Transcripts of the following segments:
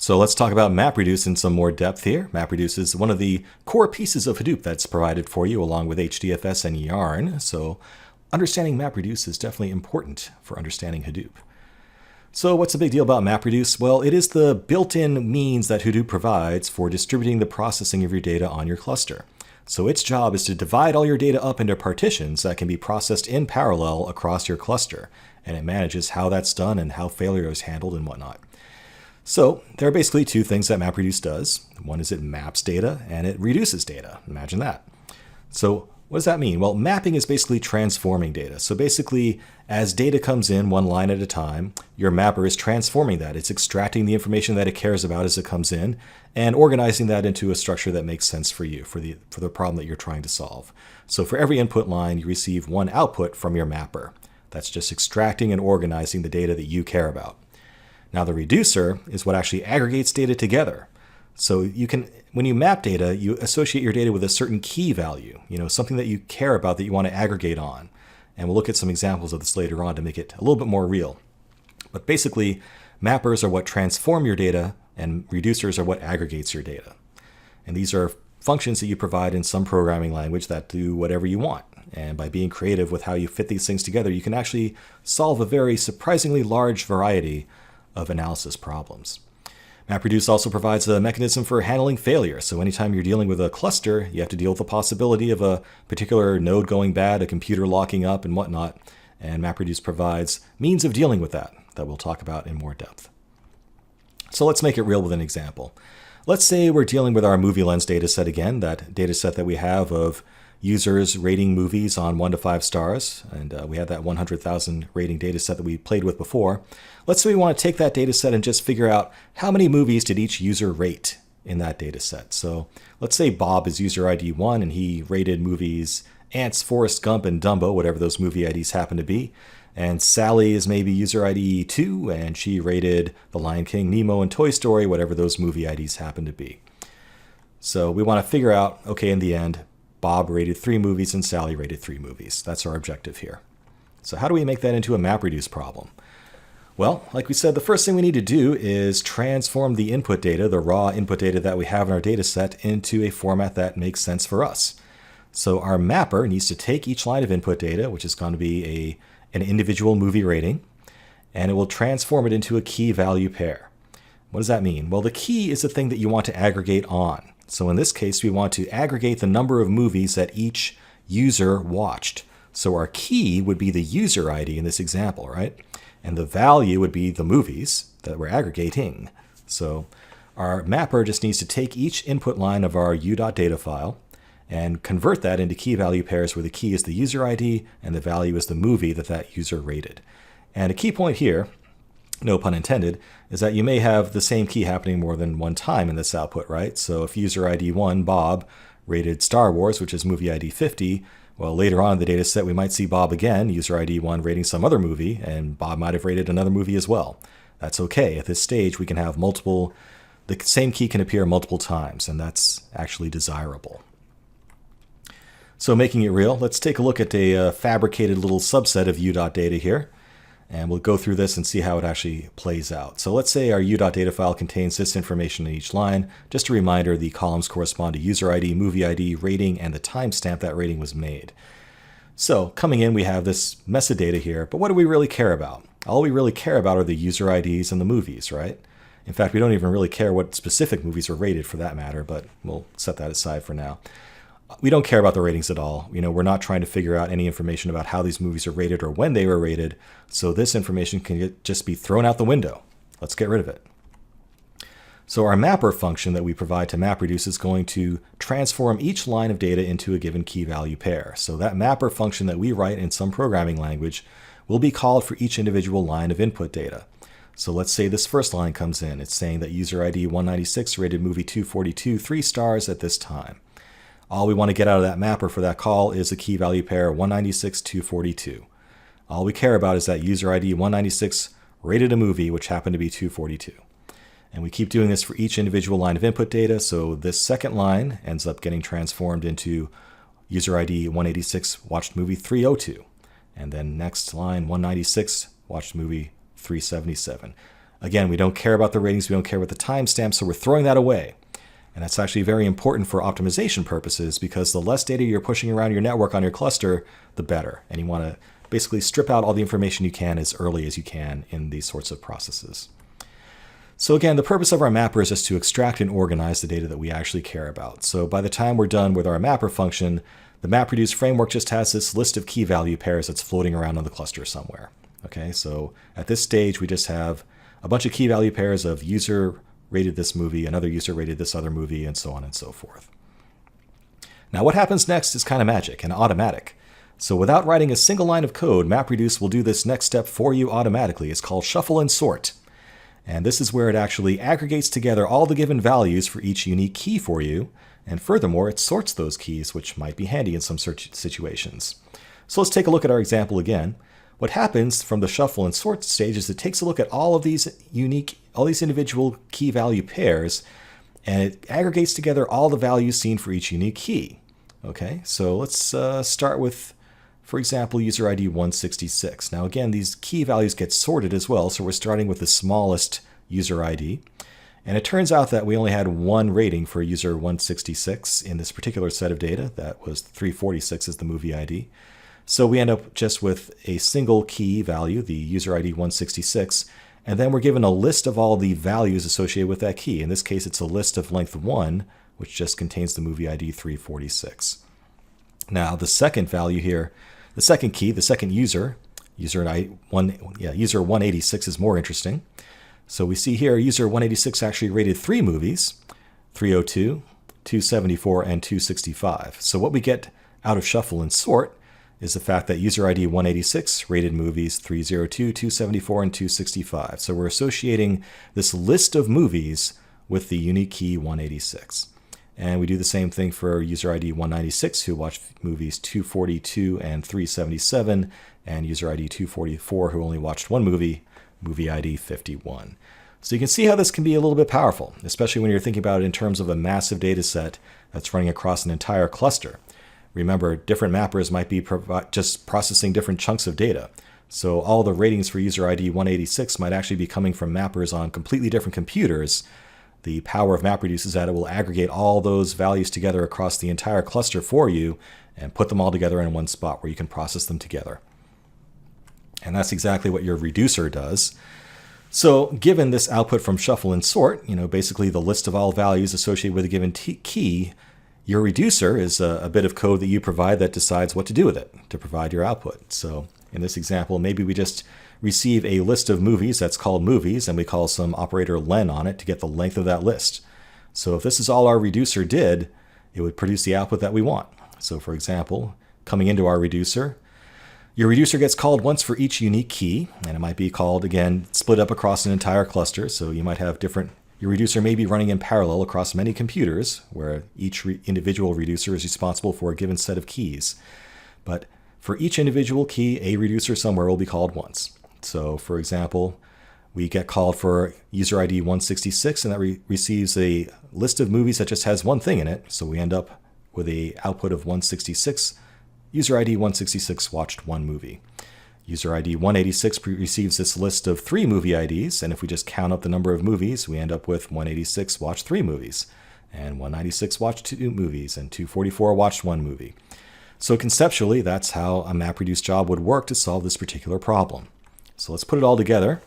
So let's talk about MapReduce in some more depth here. MapReduce is one of the core pieces of Hadoop that's provided for you along with HDFS and Yarn. So understanding MapReduce is definitely important for understanding Hadoop. So what's the big deal about MapReduce? Well, it is the built-in means that Hadoop provides for distributing the processing of your data on your cluster. So its job is to divide all your data up into partitions that can be processed in parallel across your cluster. And it manages how that's done and how failure is handled and whatnot. So there are basically two things that MapReduce does. One is it maps data and it reduces data. Imagine that. So what does that mean? Well, mapping is basically transforming data. So basically, as data comes in one line at a time, your mapper is transforming that. It's extracting the information that it cares about as it comes in and organizing that into a structure that makes sense for you, for the problem that you're trying to solve. So for every input line, you receive one output from your mapper. That's just extracting and organizing the data that you care about. Now the reducer is what actually aggregates data together. So you can, when you map data, you associate your data with a certain key value, something that you care about that you want to aggregate on. And we'll look at some examples of this later on to make it a little bit more real. But basically, mappers are what transform your data and reducers are what aggregates your data. And these are functions that you provide in some programming language that do whatever you want. And by being creative with how you fit these things together, you can actually solve a very surprisingly large variety of analysis problems. MapReduce also provides a mechanism for handling failure. So anytime you're dealing with a cluster, you have to deal with the possibility of a particular node going bad, a computer locking up and whatnot. And MapReduce provides means of dealing with that we'll talk about in more depth. So let's make it real with an example. Let's say we're dealing with our movie lens dataset again, that dataset that we have of users rating movies on 1 to 5 stars, and we had that 100,000 rating data set that we played with before. Let's say we want to take that data set and just figure out how many movies did each user rate in that data set. So let's say Bob is user ID 1 and he rated movies Ants, Forrest Gump, and Dumbo, whatever those movie IDs happen to be. And Sally is maybe user ID 2 and she rated The Lion King, Nemo, and Toy Story, whatever those movie IDs happen to be. So we want to figure out, okay, in the end, Bob rated 3 movies and Sally rated 3 movies. That's our objective here. So how do we make that into a MapReduce problem? Well, like we said, the first thing we need to do is transform the input data, the raw input data that we have in our data set, into a format that makes sense for us. So our mapper needs to take each line of input data, which is going to be an individual movie rating, and it will transform it into a key value pair. What does that mean? Well, the key is the thing that you want to aggregate on. So in this case, we want to aggregate the number of movies that each user watched. So our key would be the user ID in this example, right? And the value would be the movies that we're aggregating. So our mapper just needs to take each input line of our u.data file and convert that into key value pairs where the key is the user ID and the value is the movie that that user rated. And a key point here, no pun intended, is that you may have the same key happening more than one time in this output, right? So if user ID 1, Bob, rated Star Wars, which is movie ID 50, well, later on in the data set, we might see Bob again, user ID 1 rating some other movie, and Bob might have rated another movie as well. That's okay. At this stage, we can have the same key can appear multiple times, and that's actually desirable. So making it real, let's take a look at a fabricated little subset of u.data here. And we'll go through this and see how it actually plays out. So let's say our u.data file contains this information in each line. Just a reminder, the columns correspond to user ID, movie ID, rating, and the timestamp that rating was made. So coming in, we have this metadata here, but what do we really care about? All we really care about are the user IDs and the movies, right? In fact, we don't even really care what specific movies are rated for that matter, but we'll set that aside for now. We don't care about the ratings at all. We're not trying to figure out any information about how these movies are rated or when they were rated. So this information can just be thrown out the window. Let's get rid of it. So our mapper function that we provide to MapReduce is going to transform each line of data into a given key value pair. So that mapper function that we write in some programming language will be called for each individual line of input data. So let's say this first line comes in. It's saying that user ID 196 rated movie 242 3 stars at this time. All we want to get out of that mapper for that call is a key value pair 196-242. All we care about is that user ID 196 rated a movie which happened to be 242. And we keep doing this for each individual line of input data, so this second line ends up getting transformed into user ID 186 watched movie 302. And then next line 196 watched movie 377. Again, we don't care about the ratings, we don't care about the timestamps, so we're throwing that away. And that's actually very important for optimization purposes because the less data you're pushing around your network on your cluster, the better. And you want to basically strip out all the information you can as early as you can in these sorts of processes. So again, the purpose of our mapper is just to extract and organize the data that we actually care about. So by the time we're done with our mapper function, the MapReduce framework just has this list of key value pairs that's floating around on the cluster somewhere. Okay, so at this stage, we just have a bunch of key value pairs of user rated this movie, another user rated this other movie, and so on and so forth. Now what happens next is kind of magic and automatic. So without writing a single line of code, MapReduce will do this next step for you automatically. It's called shuffle and sort. And this is where it actually aggregates together all the given values for each unique key for you. And furthermore, it sorts those keys, which might be handy in some search situations. So let's take a look at our example again. What happens from the shuffle and sort stage is it takes a look at all of these individual key value pairs, and it aggregates together all the values seen for each unique key. Okay, so let's start with, for example, user ID 166. Now again, these key values get sorted as well, so we're starting with the smallest user ID. And it turns out that we only had one rating for user 166 in this particular set of data. That was 346 as the movie ID. So we end up just with a single key value, the user ID 166, and then we're given a list of all the values associated with that key. In this case, it's a list of length 1, which just contains the movie ID 346. Now, the second value here, the second key, the second user 186 is more interesting. So we see here user 186 actually rated 3 movies, 302, 274, and 265. So what we get out of shuffle and sort is the fact that user ID 186 rated movies 302, 274, and 265. So we're associating this list of movies with the unique key 186. And we do the same thing for user ID 196, who watched movies 242 and 377, and user ID 244, who only watched one movie, movie ID 51. So you can see how this can be a little bit powerful, especially when you're thinking about it in terms of a massive data set that's running across an entire cluster. Remember, different mappers might be just processing different chunks of data. So all the ratings for user ID 186 might actually be coming from mappers on completely different computers. The power of MapReduce is that it will aggregate all those values together across the entire cluster for you and put them all together in one spot where you can process them together. And that's exactly what your reducer does. So given this output from shuffle and sort, basically the list of all values associated with a given key, your reducer is a bit of code that you provide that decides what to do with it to provide your output. So in this example, maybe we just receive a list of movies that's called movies, and we call some operator len on it to get the length of that list. So if this is all our reducer did, it would produce the output that we want. So for example, coming into our reducer, your reducer gets called once for each unique key, and it might be called, again, split up across an entire cluster. So you might have your reducer may be running in parallel across many computers, where each individual reducer is responsible for a given set of keys. But for each individual key, a reducer somewhere will be called once. So for example, we get called for user ID 166, and that receives a list of movies that just has one thing in it. So we end up with a output of 166. User ID 166 watched one movie. User ID 186 receives this list of 3 movie IDs, and if we just count up the number of movies, we end up with 186 watched 3 movies, and 196 watched 2 movies, and 244 watched 1 movie. So conceptually, that's how a MapReduce job would work to solve this particular problem. So let's put it all together,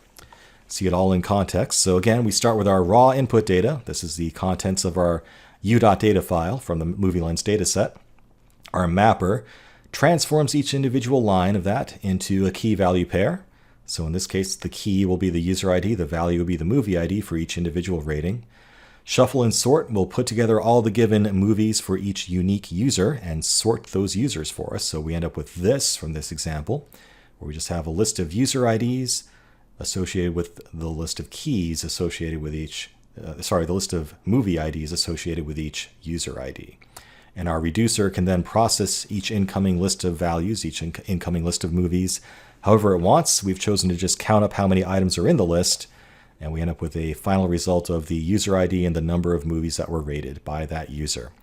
see it all in context. So again, we start with our raw input data. This is the contents of our u.data file from the MovieLens dataset. Our mapper transforms each individual line of that into a key value pair. So in this case, the key will be the user ID, the value will be the movie ID for each individual rating. Shuffle and sort will put together all the given movies for each unique user and sort those users for us. So we end up with this from this example, where we just have a list of user IDs associated with the list of keys associated with each, the list of movie IDs associated with each user ID. And our reducer can then process each incoming list of values, each incoming list of movies, however it wants. We've chosen to just count up how many items are in the list, and we end up with a final result of the user ID and the number of movies that were rated by that user.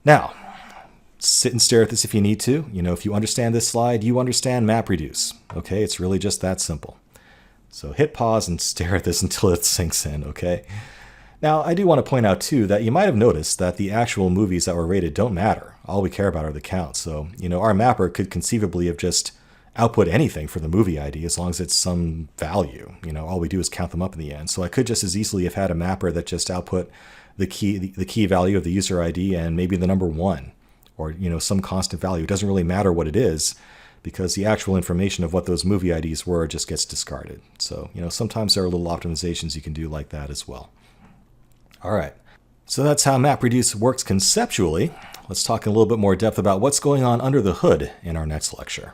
Now, sit and stare at this if you need to. If you understand this slide, you understand MapReduce. Okay, it's really just that simple. So hit pause and stare at this until it sinks in, okay? Now, I do want to point out, too, that you might have noticed that the actual movies that were rated don't matter. All we care about are the counts. So, our mapper could conceivably have just output anything for the movie ID as long as it's some value. All we do is count them up in the end. So I could just as easily have had a mapper that just output the key value of the user ID and maybe the number 1 or, some constant value. It doesn't really matter what it is because the actual information of what those movie IDs were just gets discarded. So, sometimes there are little optimizations you can do like that as well. All right, so that's how MapReduce works conceptually. Let's talk in a little bit more depth about what's going on under the hood in our next lecture.